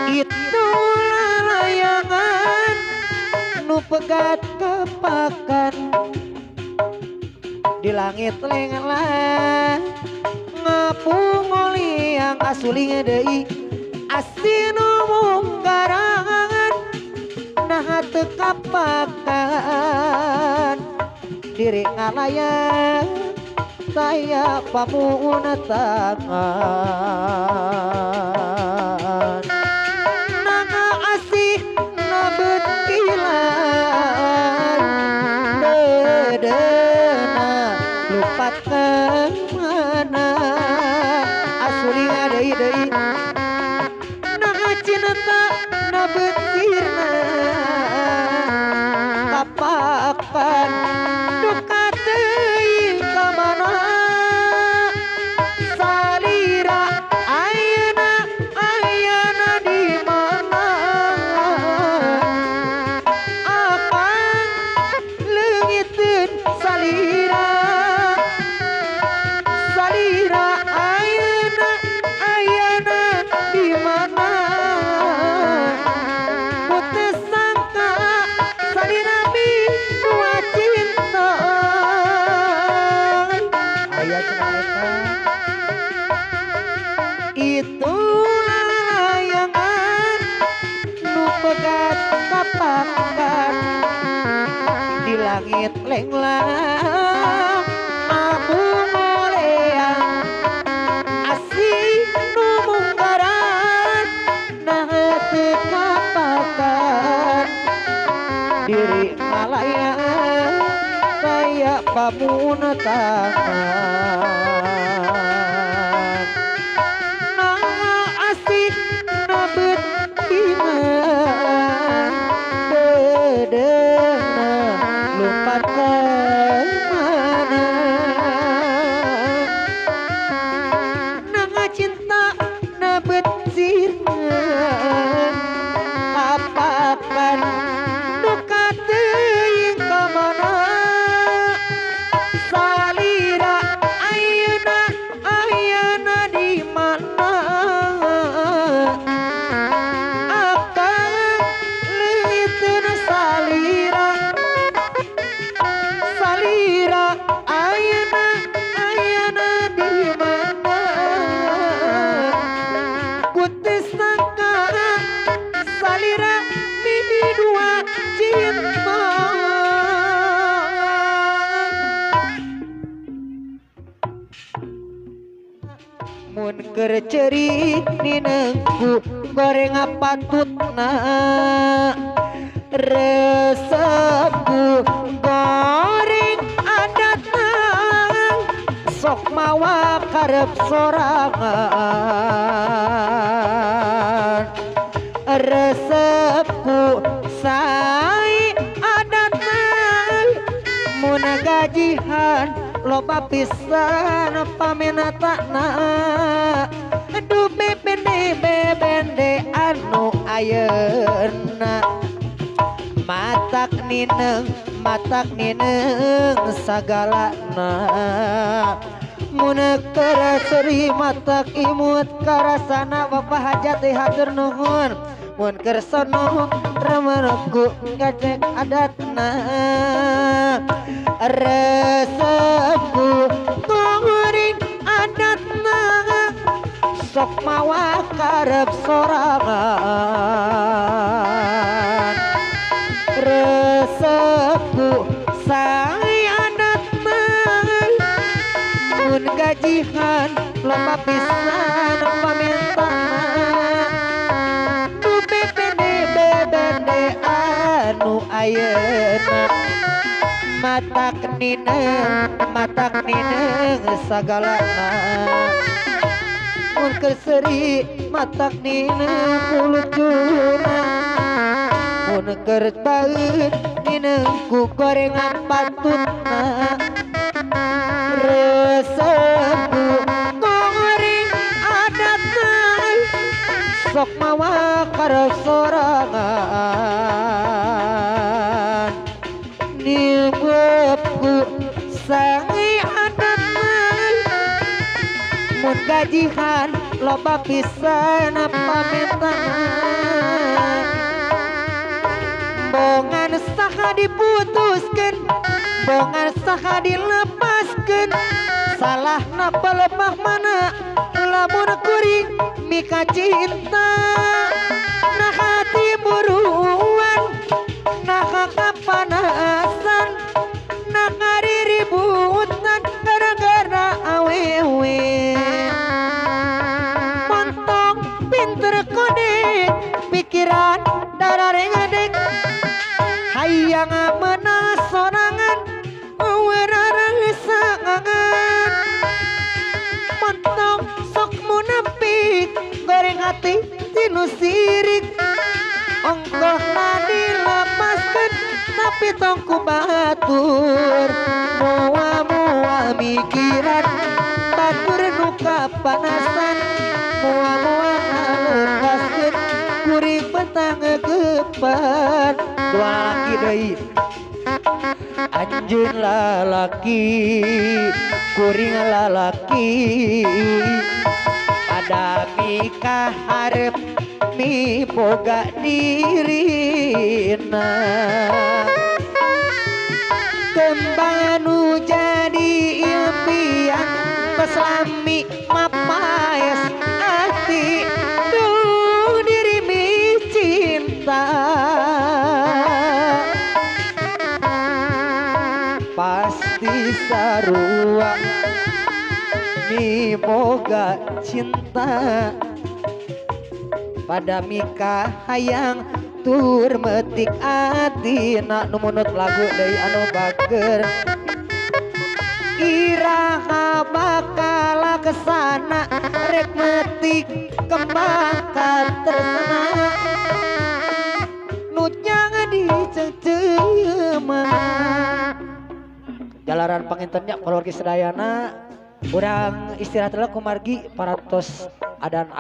itulah layangan nu pegat kepakan di langit lenglah ngapungoli yang asuling deui asinu mungkarangan nah teu kapakan diri ngalayang saya pamuuna tangan naga asih nabetilan dedena lupakan mana asuling deui naga cinta nabetirna kapakan duka teuing ka mana salira ayeuna di mana apang leungiteun salira ayeuna di mana putus sangka salira dua cinta aya cenah eta itulah layangan nu pegat kapakan di langit lenglang abu moleang asih nu mungkaran nah teu kapakan diri ngalayang kaya pamuuna tangan nah asih nabetiman dedena lupakan mana nah cinta nabetiran kapakan duka teuing ka mana salira ayeuna di mana akang leungiteun salira ayeuna di mana putus sangka salira mimpi dua cinta mun keur ceurik ninengku goreng patutna resepku goreng adatna sok mawa karep sorangan resepku sai adatna mun gajihan loba pisan pamenatana aduh bebende anu ayeuna matak nineng sagalana mun keur seri matak imut karasana bapak hajat hatur nuhun mun keur sono remeneku ngecek adatna resepku goreng adatna sok mawa karep sorangan resepku sae adatna mun gajihan loba pisan pamentana bebende anu ayeuna matak nineng sagalana mun keur seri matak nineng kulujuna mun keur taeun ninengku gorengan patutna resepku goreng adatna sok mawa karep sorangan nyebabku sae adatna mun gajihan loba pisan pamitan bongan saha diputuskeun bongan saha dilepaskeun salah napa lemah mana lamun kuring mika cinta nah hati buruan nah kapanasan nah ngariributan gara-gara awewe montong pinter kodek pikiran darare ngadek hayang menang sorangan werarang sangangan montong sok munafik goreng hati tinu sirik ongkoh dilepaskan tapi tongku batur mua mikiran batur nuka panasan mua ngalupaskeun kuring petang gepan dua laki deui anjeun lalaki kuring lalaki ada mikah hareup mi boga dirina kembang nu jadi impian peslami mapaes hati duh diri mi cinta pasti sarua mi boga cinta pada mika hayang tur metik atina nu munut lagu deui anu bager iraha bakal kesana rek metik kembang katresna nu jangan diceceumana jalaran pangintennya keluarga sedayana urang istirahat heula kumargi parantos adan asar